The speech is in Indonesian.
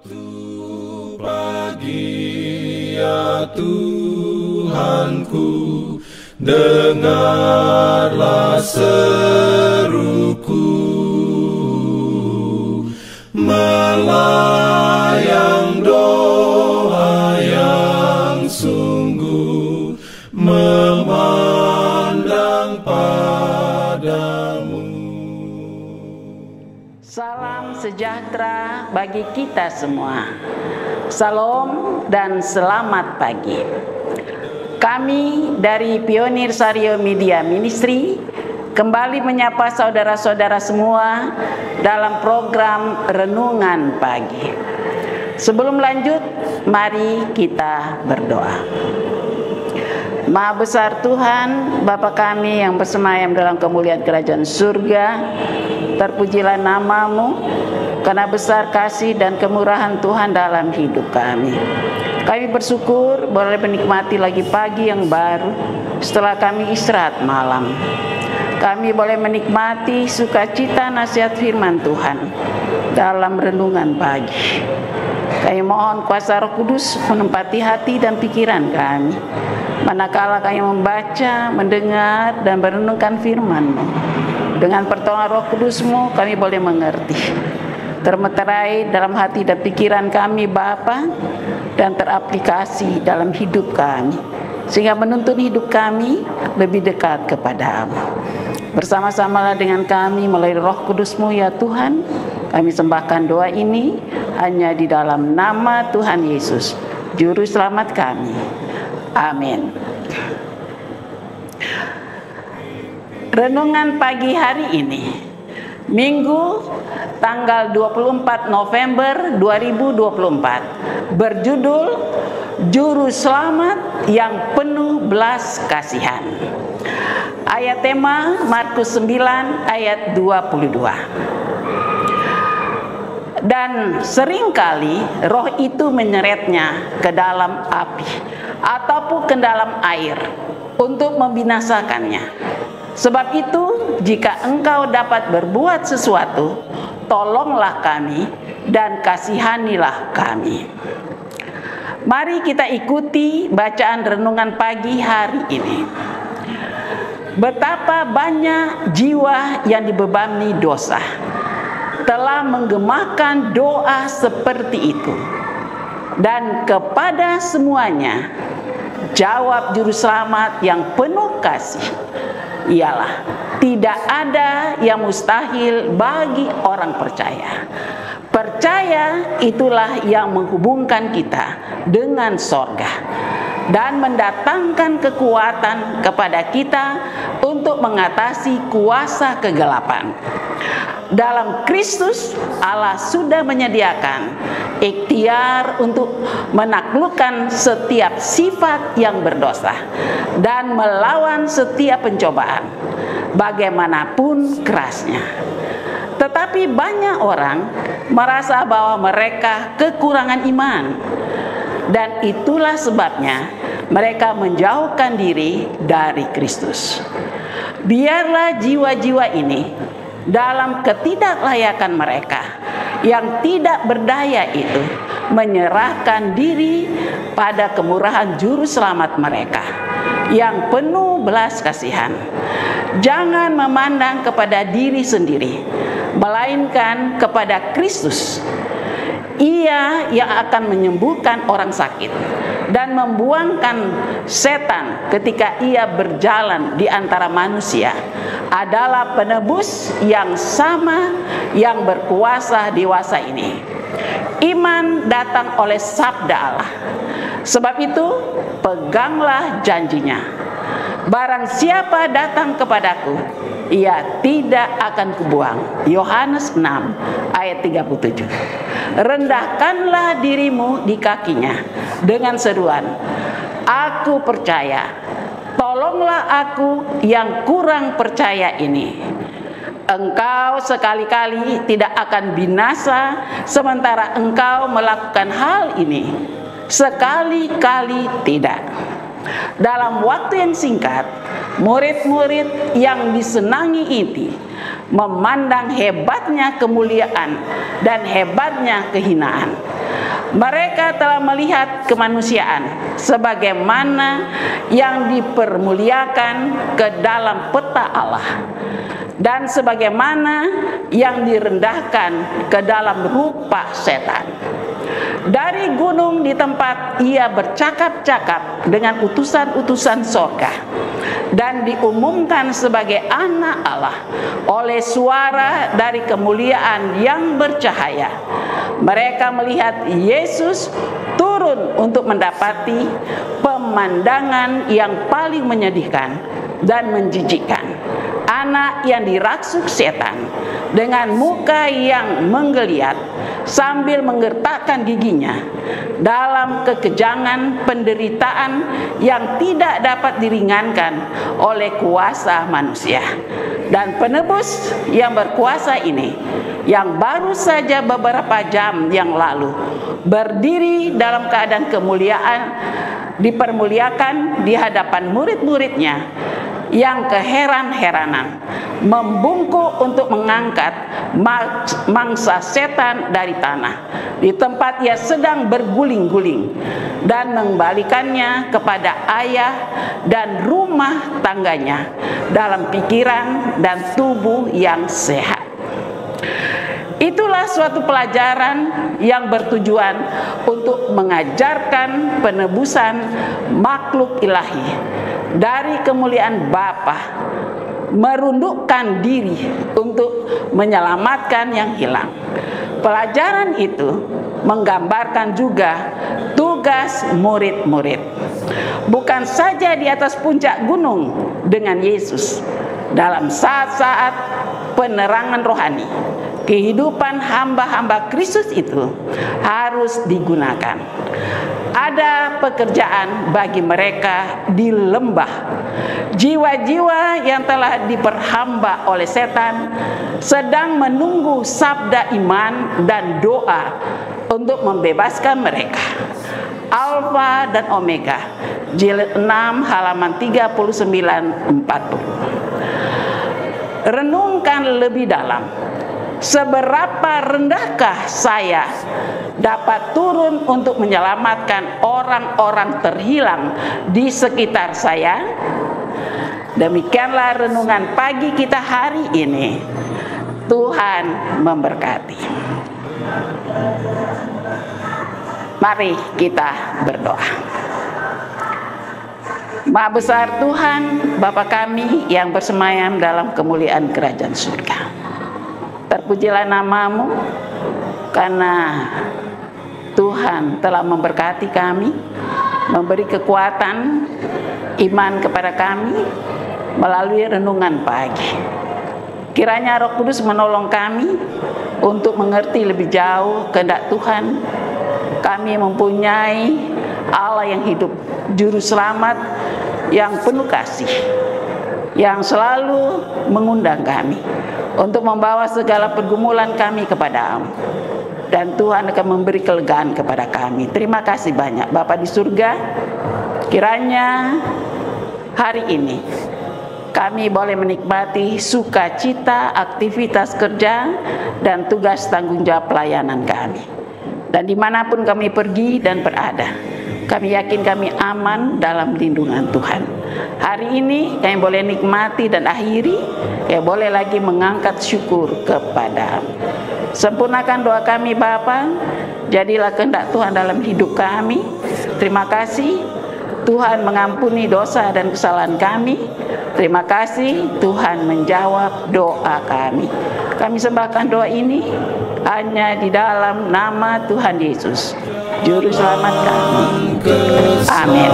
Waktu pagi ya Tuhanku, dengarlah seruku, melayang doa yang sungguh, memandang padamu. Salam sejahtera bagi kita semua. Salam dan selamat pagi. Kami dari Pionir Sario Media Ministry kembali menyapa saudara-saudara semua dalam program Renungan Pagi. Sebelum lanjut, mari kita berdoa. Maha besar Tuhan, Bapa kami yang bersemayam dalam kemuliaan kerajaan surga, terpujilah nama-Mu karena besar kasih dan kemurahan Tuhan dalam hidup kami. Kami bersyukur boleh menikmati lagi pagi yang baru setelah kami istirahat malam. Kami boleh menikmati sukacita nasihat firman Tuhan dalam renungan pagi. Kami mohon kuasa Roh Kudus menempati hati dan pikiran kami, manakala kami membaca, mendengar, dan merenungkan firman-Mu. Dengan pertolongan Roh Kudus-Mu kami boleh mengerti, termeterai dalam hati dan pikiran kami Bapa, dan teraplikasi dalam hidup kami, sehingga menuntun hidup kami lebih dekat kepada-Mu. Bersama-samalah dengan kami melalui Roh Kudus-Mu ya Tuhan. Kami sembahkan doa ini hanya di dalam nama Tuhan Yesus, Juru Selamat kami. Amin. Renungan pagi hari ini, Minggu tanggal 24 November 2024, berjudul Juru Selamat yang penuh belas kasihan. Ayat tema Markus 9 ayat 22. Dan seringkali roh itu menyeretnya ke dalam api ataupun ke dalam air untuk membinasakannya. Sebab itu, jika engkau dapat berbuat sesuatu, tolonglah kami dan kasihanilah kami. Mari kita ikuti bacaan renungan pagi hari ini. Betapa banyak jiwa yang dibebani dosa telah menggemakan doa seperti itu. Dan kepada semuanya, jawab Juru Selamat yang penuh kasih ialah tidak ada yang mustahil bagi orang percaya. Percaya itulah yang menghubungkan kita dengan sorga dan mendatangkan kekuatan kepada kita untuk mengatasi kuasa kegelapan. Dalam Kristus, Allah sudah menyediakan ikhtiar untuk menaklukkan setiap sifat yang berdosa dan melawan setiap pencobaan, bagaimanapun kerasnya. Tetapi banyak orang merasa bahwa mereka kekurangan iman, dan itulah sebabnya mereka menjauhkan diri dari Kristus. Biarlah jiwa-jiwa ini dalam ketidaklayakan mereka yang tidak berdaya itu menyerahkan diri pada kemurahan Juru Selamat mereka yang penuh belas kasihan. Jangan memandang kepada diri sendiri, melainkan kepada Kristus. Ia yang akan menyembuhkan orang sakit dan membuangkan setan ketika ia berjalan di antara manusia, adalah penebus yang sama yang berkuasa dewasa ini. Iman datang oleh sabda Allah. Sebab itu, peganglah janjinya. Barang siapa datang kepadaku, ia tidak akan kubuang. Yohanes 6 ayat 37. Rendahkanlah dirimu di kakinya dengan seruan, aku percaya, tolonglah aku yang kurang percaya ini. Engkau sekali-kali tidak akan binasa sementara engkau melakukan hal ini. Sekali-kali tidak. Dalam waktu yang singkat, murid-murid yang disenangi itu memandang hebatnya kemuliaan dan hebatnya kehinaan. Mereka telah melihat kemanusiaan sebagaimana yang dipermuliakan ke dalam peta Allah, dan sebagaimana yang direndahkan ke dalam rupa setan. Dari gunung di tempat ia bercakap-cakap dengan utusan-utusan sorga, dan diumumkan sebagai anak Allah oleh suara dari kemuliaan yang bercahaya. Mereka melihat Yesus turun untuk mendapati pemandangan yang paling menyedihkan dan menjijikkan. Anak yang diraksuk setan dengan muka yang menggeliat sambil menggertakkan giginya dalam kekejangan penderitaan yang tidak dapat diringankan oleh kuasa manusia. Dan penebus yang berkuasa ini, yang baru saja beberapa jam yang lalu berdiri dalam keadaan kemuliaan, dipermuliakan di hadapan murid-muridnya yang keheran-heranan, membungkuk untuk mengangkat mangsa setan dari tanah di tempat ia sedang berguling-guling, dan mengembalikannya kepada ayah dan rumah tangganya dalam pikiran dan tubuh yang sehat. Itulah suatu pelajaran yang bertujuan untuk mengajarkan penebusan makhluk ilahi dari kemuliaan Bapa, merundukkan diri untuk menyelamatkan yang hilang. Pelajaran itu menggambarkan juga tugas murid-murid, bukan saja di atas puncak gunung dengan Yesus dalam saat-saat penerangan rohani. Kehidupan hamba-hamba Kristus itu harus digunakan. Ada pekerjaan bagi mereka di lembah. Jiwa-jiwa yang telah diperhamba oleh setan sedang menunggu sabda iman dan doa untuk membebaskan mereka. Alfa dan Omega, jilid 6 halaman 39-40. Renungkan lebih dalam. Seberapa rendahkah saya dapat turun untuk menyelamatkan orang-orang terhilang di sekitar saya? Demikianlah renungan pagi kita hari ini. Tuhan memberkati. Mari kita berdoa. Maha besar Tuhan, Bapa kami yang bersemayam dalam kemuliaan kerajaan surga. Terpujilah nama-Mu, karena Tuhan telah memberkati kami, memberi kekuatan iman kepada kami melalui renungan pagi. Kiranya Roh Kudus menolong kami untuk mengerti lebih jauh kehendak Tuhan. Kami mempunyai Allah yang hidup, Juru Selamat yang penuh kasih, yang selalu mengundang kami untuk membawa segala pergumulan kami kepada-Mu, dan Tuhan akan memberi kelegaan kepada kami. Terima kasih banyak Bapa di surga. Kiranya hari ini kami boleh menikmati sukacita aktivitas kerja dan tugas tanggung jawab pelayanan kami, dan dimanapun kami pergi dan berada, kami yakin kami aman dalam lindungan Tuhan. Hari ini kami boleh nikmati dan akhiri, kami boleh lagi mengangkat syukur kepada-Mu. Sempurnakan doa kami Bapa, jadilah kehendak Tuhan dalam hidup kami. Terima kasih Tuhan mengampuni dosa dan kesalahan kami. Terima kasih Tuhan menjawab doa kami. Kami sembahkan doa ini hanya di dalam nama Tuhan Yesus, Juru Selamat kami. Amin.